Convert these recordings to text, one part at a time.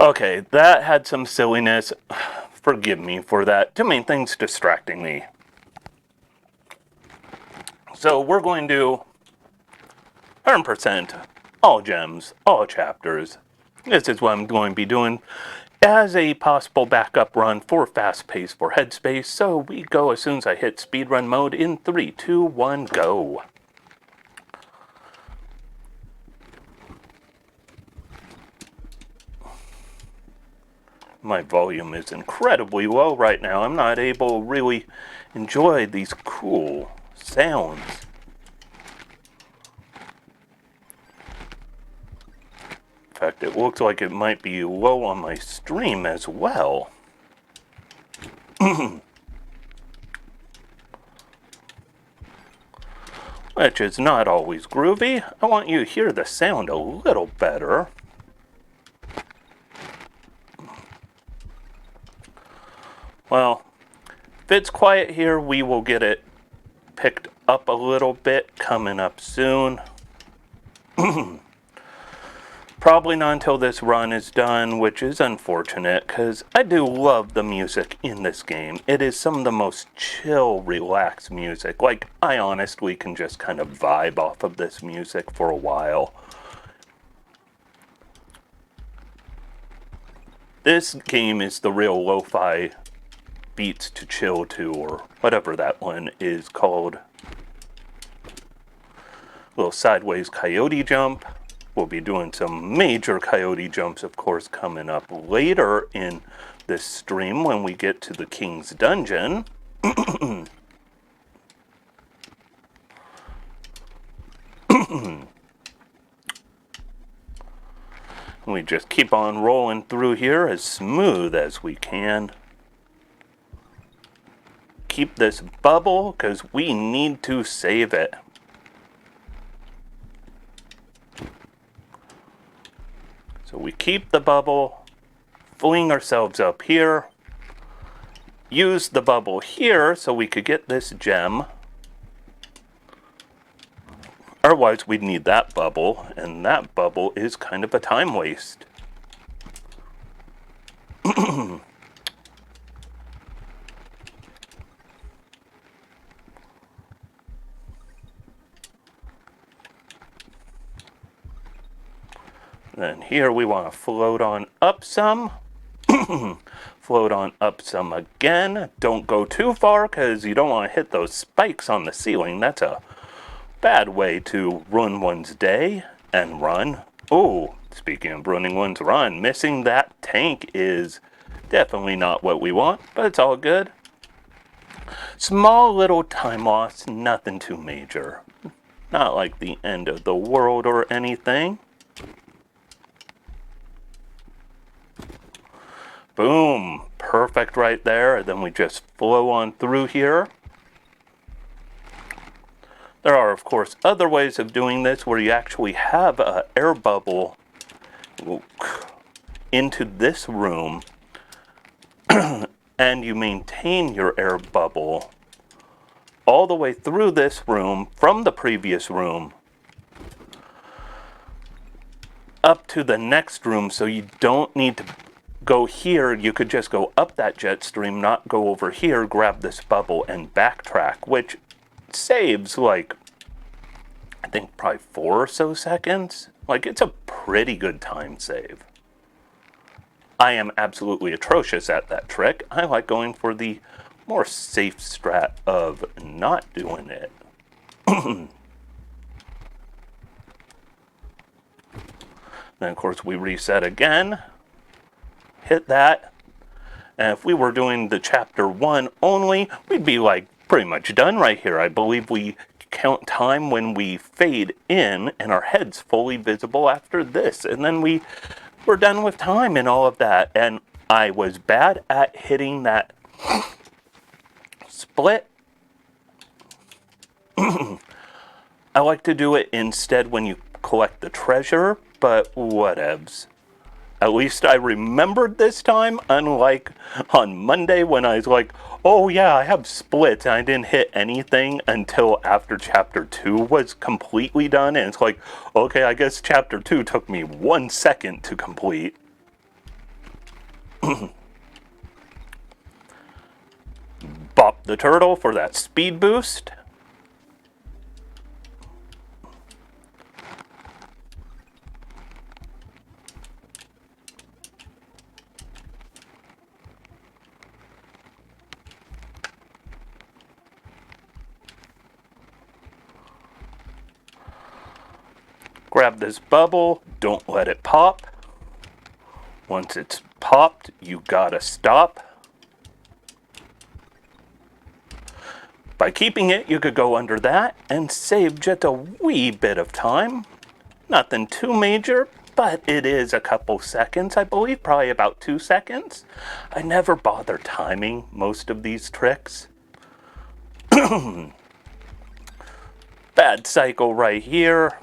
Okay, that had some silliness. Forgive me for that. Too many things distracting me. So we're going to 100% all gems, all chapters. This is what I'm going to be doing as a possible backup run for fast pace for headspace. So we go as soon as I hit speedrun mode in 3, 2, 1, go. My volume is incredibly low right now. I'm not able to really enjoy these cool sounds. In fact, it looks like it might be low on my stream as well. Which is not always groovy. I want you to hear the sound a little better. Well, if it's quiet here, we will get it picked up a little bit coming up soon. Probably not until this run is done, which is unfortunate, because I do love the music in this game. It is some of the most chill, relaxed music. Like, I honestly can just kind of vibe off of this music for a while. This game is the real lo-fi beats to chill to, or whatever that one is called. Little sideways coyote jump. We'll be doing some major coyote jumps, of course, coming up later in this stream when we get to the King's Dungeon. We just keep on rolling through here as smooth as we can. Keep this bubble, because we need to save it. So we keep the bubble, fling ourselves up here, use the bubble here so we could get this gem. Otherwise we'd need that bubble, and that bubble is kind of a time waste. Then here we want to float on up some. Float on up some again. Don't go too far because you don't want to hit those spikes on the ceiling. That's a bad way to ruin one's day and run. Oh, speaking of ruining one's run, missing that tank is definitely not what we want, but it's all good. Small little time loss, nothing too major. Not like the end of the world or anything. Boom, perfect right there. Then we just flow on through here. There are, of course, other ways of doing this where you actually have an air bubble into this room and you maintain your air bubble all the way through this room from the previous room up to the next room, so you don't need to go here. You could just go up that jet stream, not go over here, grab this bubble and backtrack, which saves like I think probably 4 or so seconds. Like, it's a pretty good time save. I am absolutely atrocious at that trick. I like going for the more safe strat of not doing it. Then of course we reset again. Hit that, and if we were doing the chapter 1 only, we'd be like pretty much done right here. I believe we count time when we fade in and our head's fully visible after this, and then we're done with time and all of that. And I was bad at hitting that split. I like to do it instead when you collect the treasure, but whatevs. At least I remembered this time, unlike on Monday when I was like, oh yeah, I have splits, and I didn't hit anything until after chapter 2 was completely done, and it's like, okay, I guess chapter 2 took me 1 second to complete. Bop the turtle for that speed boost. Grab this bubble, don't let it pop. Once it's popped, you gotta stop. By keeping it, you could go under that and save just a wee bit of time. Nothing too major, but it is a couple seconds. I believe probably about 2 seconds. I never bother timing most of these tricks. Bad cycle right here.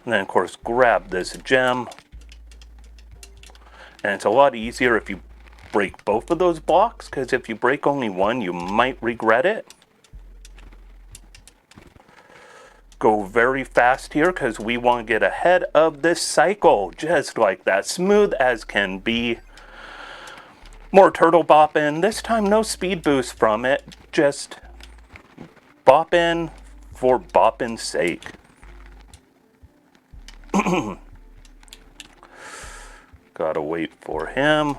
And then, of course, grab this gem. And it's a lot easier if you break both of those blocks, because if you break only one, you might regret it. Go very fast here, because we want to get ahead of this cycle, just like that. Smooth as can be. More turtle bopping. This time, no speed boost from it. Just bopping for bopping's sake. Gotta wait for him.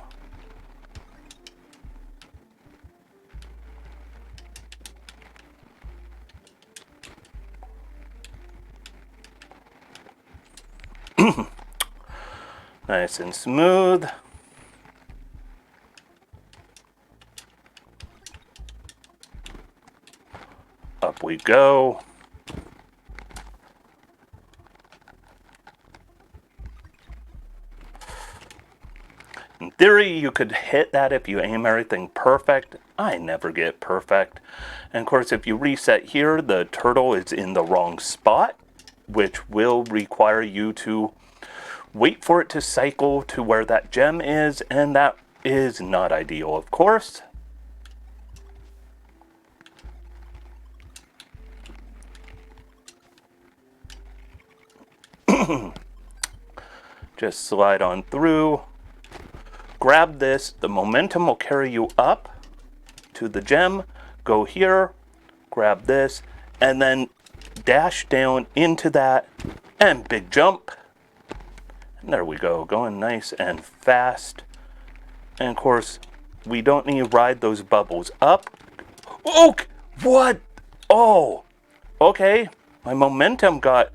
Nice and smooth. Up we go. In theory, you could hit that if you aim everything perfect. I never get perfect. And of course, if you reset here, the turtle is in the wrong spot, which will require you to wait for it to cycle to where that gem is, and that is not ideal, of course. Just slide on through. Grab this, the momentum will carry you up to the gem, go here, grab this, and then dash down into that, and big jump. And there we go, going nice and fast. And of course, we don't need to ride those bubbles up. Oh, what? Oh, okay, my momentum got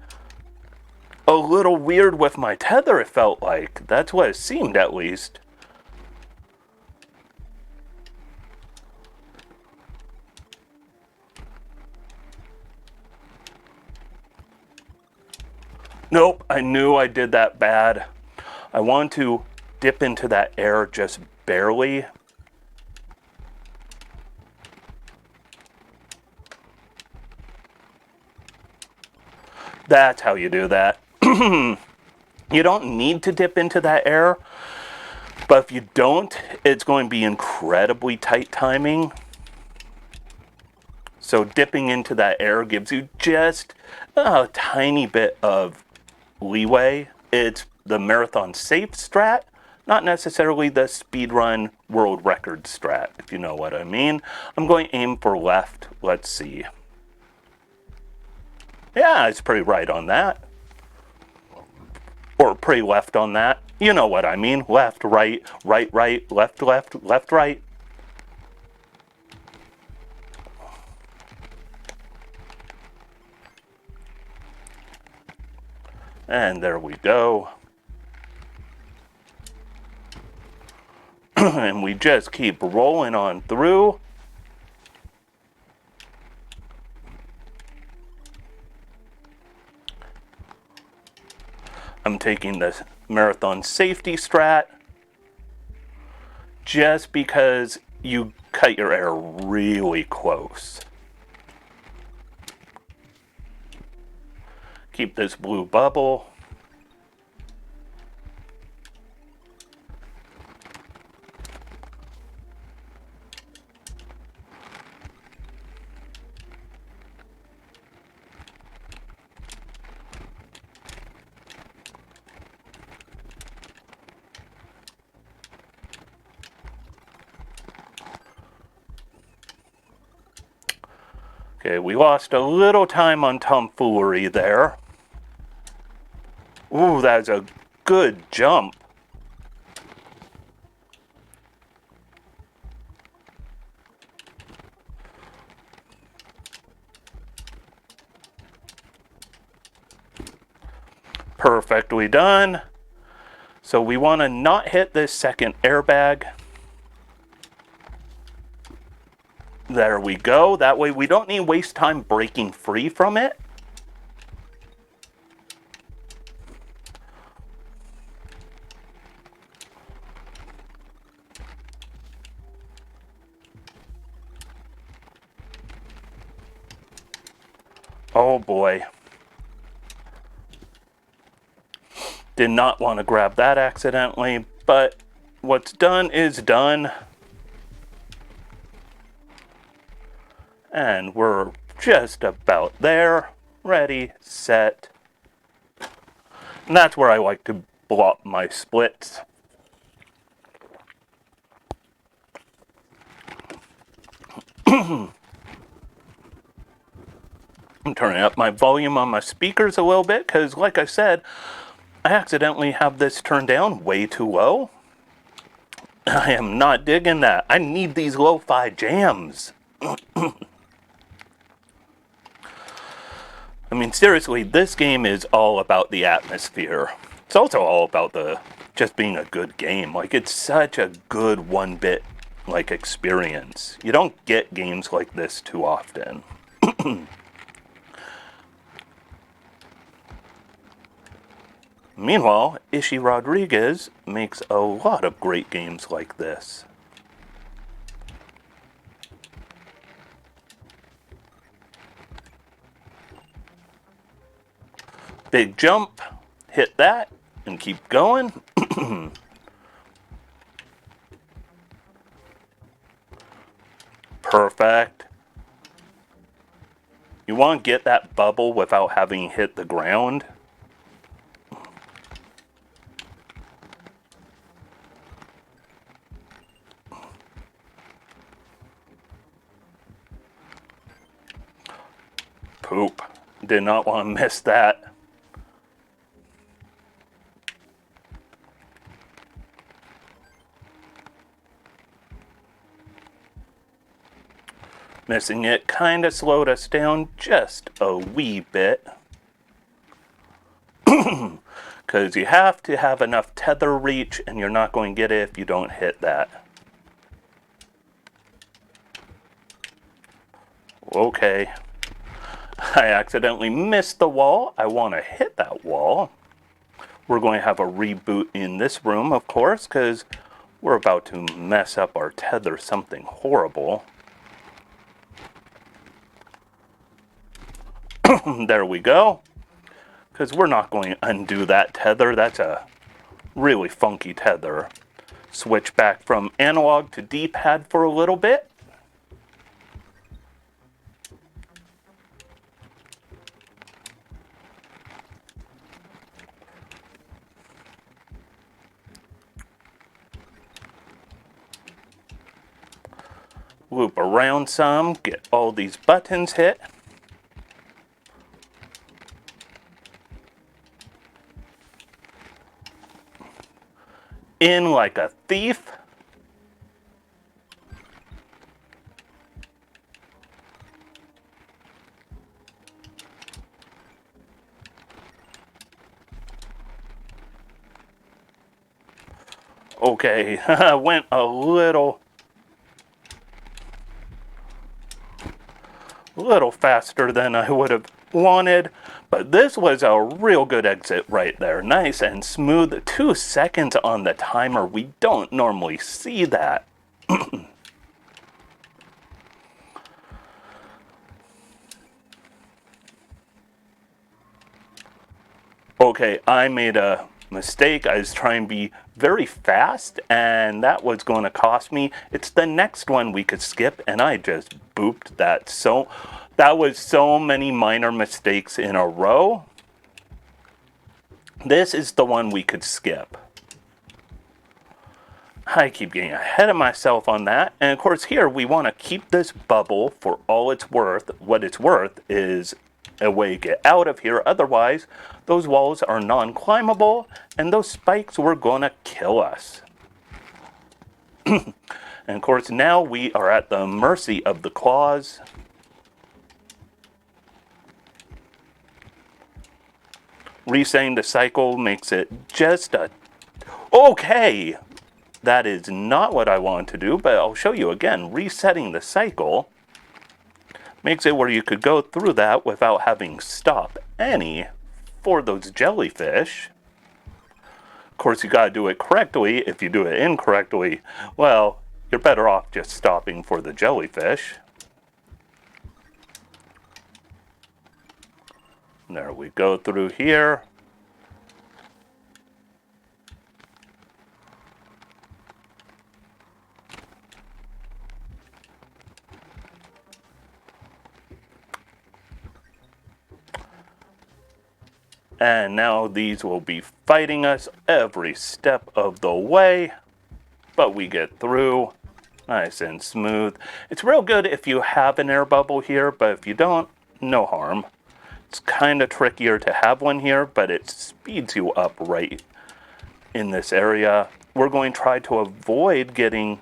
a little weird with my tether, it felt like. That's what it seemed, at least. Nope, I knew I did that bad. I want to dip into that air just barely. That's how you do that. You don't need to dip into that air, but if you don't, it's going to be incredibly tight timing. So dipping into that air gives you just a tiny bit of leeway. It's the marathon safe strat, not necessarily the speedrun world record strat, if you know what I mean. I'm going to aim for left. Let's see. Yeah, it's pretty right on that. Or pretty left on that. You know what I mean. Left, right, right, right, left, left, left, right. And there we go. And we just keep rolling on through. I'm taking the marathon safety strat just because you cut your air really close. Keep this blue bubble. Okay, we lost a little time on tomfoolery there. Ooh, that's a good jump. Perfectly done. So we want to not hit this second airbag. There we go. That way we don't need to waste time breaking free from it. Oh boy. Did not want to grab that accidentally, but what's done is done. And we're just about there. Ready, set. And that's where I like to blow up my splits. I'm turning up my volume on my speakers a little bit because, like I said, I accidentally have this turned down way too low. I am not digging that. I need these lo-fi jams. I mean, seriously, this game is all about the atmosphere. It's also all about the just being a good game. Like, it's such a good 1-bit like experience. You don't get games like this too often. Meanwhile, Ishi Rodriguez makes a lot of great games like this. Big jump, hit that, and keep going. Perfect. You want to get that bubble without having hit the ground. Poop. Did not want to miss that. Missing it kind of slowed us down just a wee bit. Because you have to have enough tether reach, and you're not going to get it if you don't hit that. Okay. I accidentally missed the wall. I want to hit that wall. We're going to have a reboot in this room, of course, because we're about to mess up our tether something horrible. There we go. Because we're not going to undo that tether. That's a really funky tether. Switch back from analog to D-pad for a little bit. Loop around some, get all these buttons hit. In like a thief. Okay, went a little faster than I would have wanted, but this was a real good exit right there. Nice and smooth. 2 seconds on the timer. We don't normally see that. Okay, I made a mistake. I was trying to be very fast, and that was going to cost me. It's the next one we could skip, and I just booped that. So that was so many minor mistakes in a row. This is the one we could skip. I keep getting ahead of myself on that. And of course here we want to keep this bubble for all it's worth. What it's worth is a way to get out of here. Otherwise, those walls are non-climbable and those spikes were going to kill us. And of course now we are at the mercy of the claws. Resetting the cycle makes it just a... Okay! That is not what I want to do, but I'll show you again. Resetting the cycle makes it where you could go through that without having stop any for those jellyfish. Of course, you gotta do it correctly. If you do it incorrectly, well, you're better off just stopping for the jellyfish. There we go through here. And now these will be fighting us every step of the way. But we get through nice and smooth. It's real good if you have an air bubble here, but if you don't, no harm. It's kind of trickier to have one here, but it speeds you up right in this area. We're going to try to avoid getting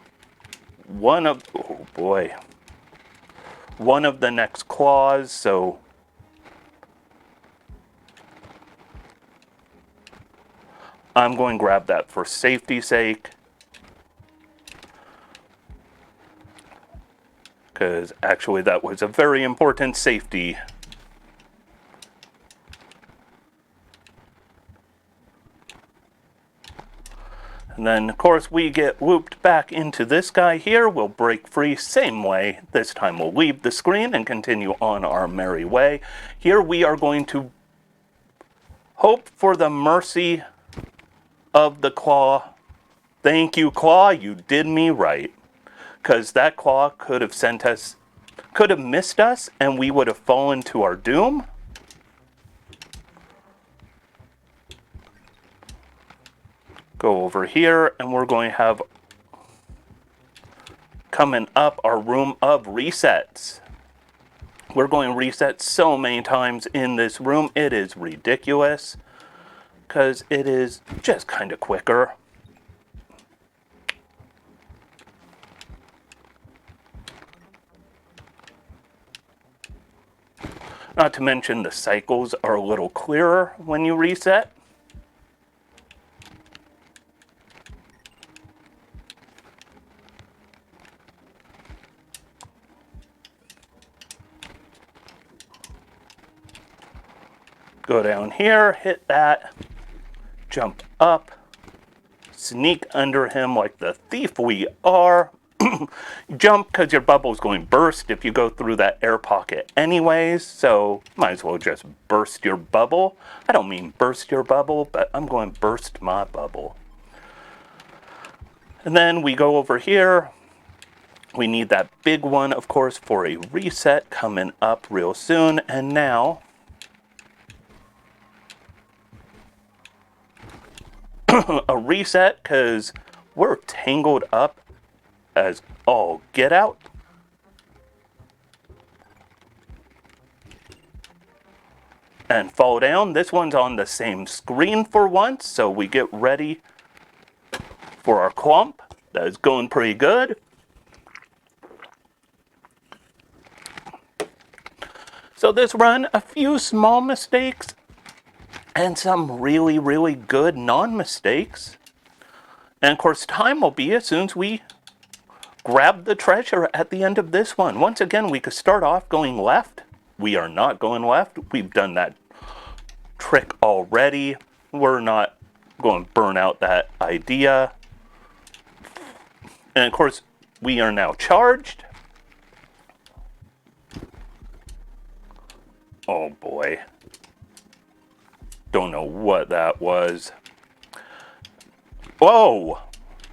one of the next claws, so I'm going to grab that for safety's sake. Because actually that was a very important safety. And then, of course, we get looped back into this guy here. We'll break free same way. This time we'll leave the screen and continue on our merry way. Here we are going to hope for the mercy of the claw. Thank you, claw. You did me right. Because that claw could have missed us, and we would have fallen to our doom. Go over here, and we're going to have coming up our room of resets. We're going to reset so many times in this room, it is ridiculous, because it is just kind of quicker. Not to mention the cycles are a little clearer when you reset. Go down here, hit that, jump up, sneak under him like the thief we are. Jump because your bubble's going to burst if you go through that air pocket anyways, so might as well just burst your bubble. I don't mean burst your bubble, but I'm going to burst my bubble. And then we go over here. We need that big one, of course, for a reset coming up real soon. And now a reset because we're tangled up as all get out. And fall down. This one's on the same screen for once, so we get ready for our clump. That is going pretty good. So this run, a few small mistakes and some really, really good non-mistakes. And of course, time will be as soon as we grab the treasure at the end of this one. Once again, we could start off going left. We are not going left. We've done that trick already. We're not going to burn out that idea. And of course, we are now charged. Oh boy. Don't know what that was. Whoa!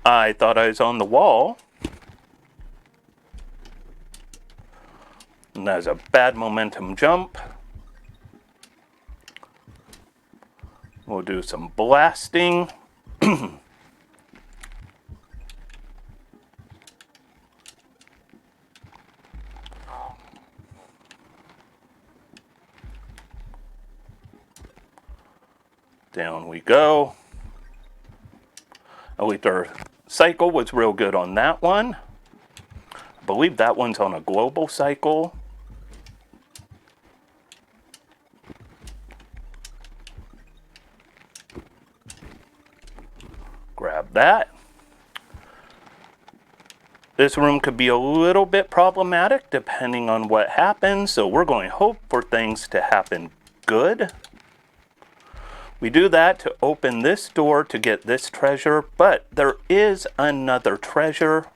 I thought I was on the wall. And that's a bad momentum jump. We'll do some blasting. Down we go. At least our cycle was real good on that one. I believe that one's on a global cycle. Grab that. This room could be a little bit problematic depending on what happens, so we're going to hope for things to happen good. We do that to open this door to get this treasure, but there is another treasure.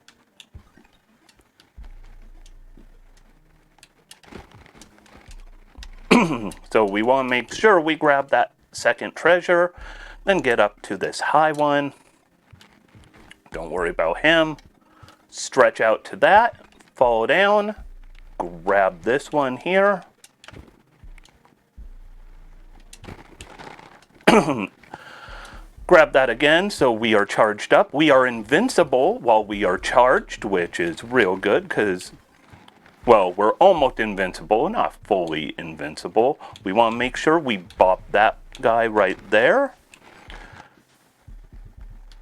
So we want to make sure we grab that second treasure, then get up to this high one. Don't worry about him. Stretch out to that, fall down, grab this one here. Grab that again so we are charged up. We are invincible while we are charged, which is real good because, well, we're almost invincible, not fully invincible. We want to make sure we bop that guy right there.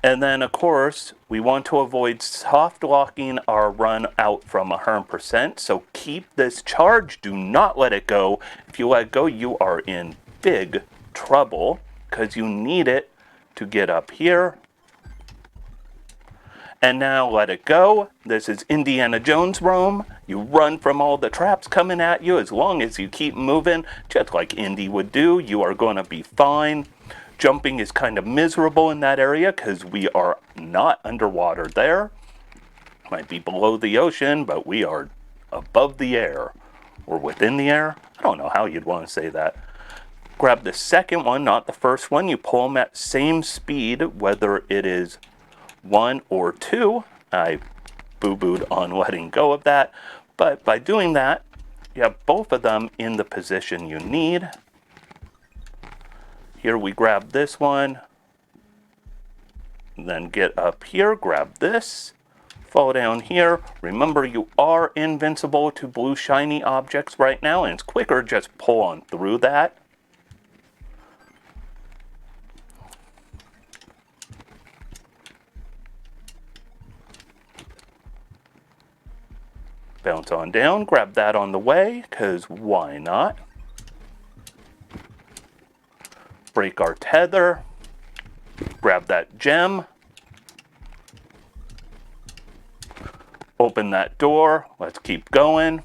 And then, of course, we want to avoid soft locking our run out from 100%. So keep this charge. Do not let it go. If you let go, you are in big trouble because you need it to get up here. And now let it go. This is Indiana Jones room. You run from all the traps coming at you. As long as you keep moving, just like Indy would do, you are going to be fine. Jumping is kind of miserable in that area because we are not underwater there. Might be below the ocean, but we are above the air. Or within the air. I don't know how you'd want to say that. Grab the second one, not the first one. You pull them at same speed, whether it is 1 or 2. I boo-booed on letting go of that. But by doing that, you have both of them in the position you need. Here we grab this one, then get up here, grab this, fall down here. Remember, you are invincible to blue shiny objects right now, and it's quicker, just pull on through that. Bounce on down, grab that on the way, because why not? Break our tether, grab that gem, open that door, let's keep going.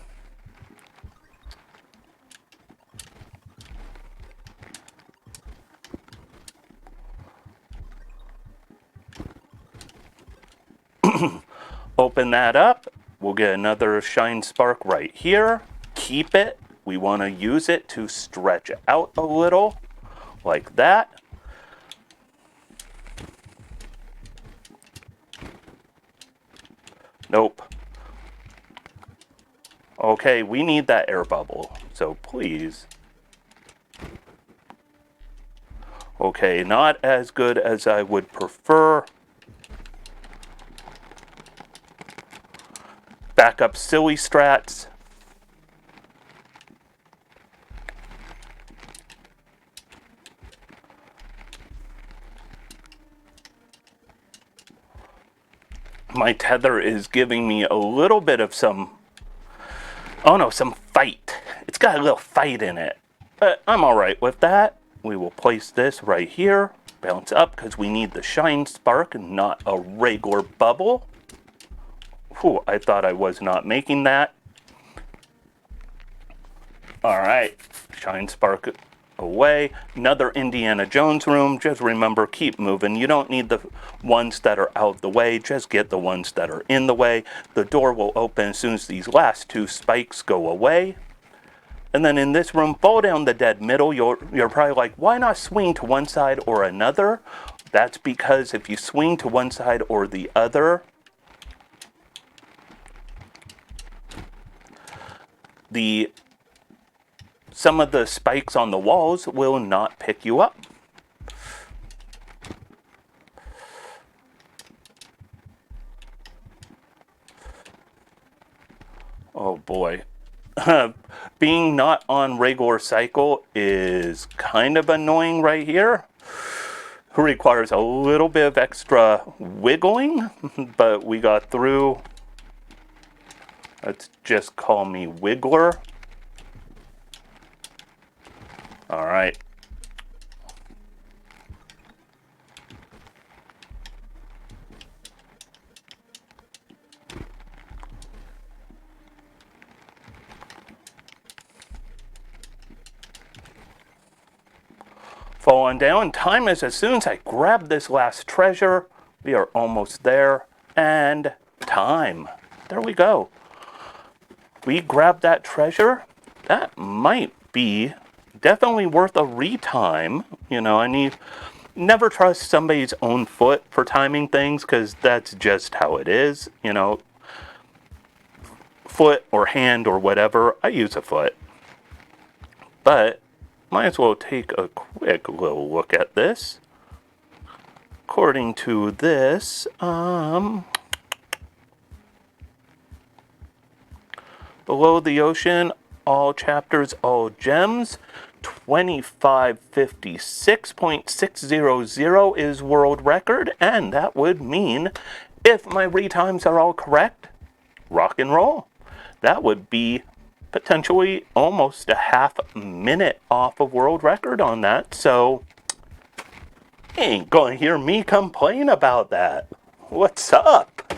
Open that up, we'll get another shine spark right here, keep it, we want to use it to stretch out a little. Like that. Nope. Okay, we need that air bubble, so please. Okay, not as good as I would prefer. Back up silly strats. My tether is giving me a little bit of some fight. It's got a little fight in it. But I'm alright with that. We will place this right here. Bounce up because we need the shine spark and not a regular bubble. Whew, I thought I was not making that. Alright, shine spark away. Another Indiana Jones room. Just remember, keep moving. You don't need the ones that are out of the way. Just get the ones that are in the way. The door will open as soon as these last 2 spikes go away. And then in this room, fall down the dead middle. You're probably like, why not swing to one side or another? That's because if you swing to one side or the other, some of the spikes on the walls will not pick you up. Oh boy. being not on regular cycle is kind of annoying right here. Requires a little bit of extra wiggling, but we got through. Let's just call me Wiggler. All right. Falling down. Time is as soon as I grab this last treasure. We are almost there. And time. There we go. We grab that treasure. That might be definitely worth a retime. You know, never trust somebody's own foot for timing things, because that's just how it is. You know, foot or hand or whatever. I use a foot. But might as well take a quick little look at this. According to this, below the ocean, all chapters, all gems, 2556.600 is world record, and that would mean, if my retimes are all correct, rock and roll. That would be potentially almost a half minute off of world record on that, so you ain't gonna hear me complain about that. What's up?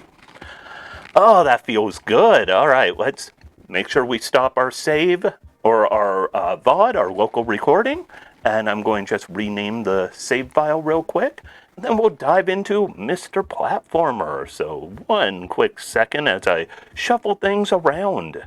Oh, that feels good. All right, let's make sure we stop our save, or our VOD, our local recording, and I'm going to just rename the save file real quick, and then we'll dive into Mr. Platformer. So one quick second as I shuffle things around.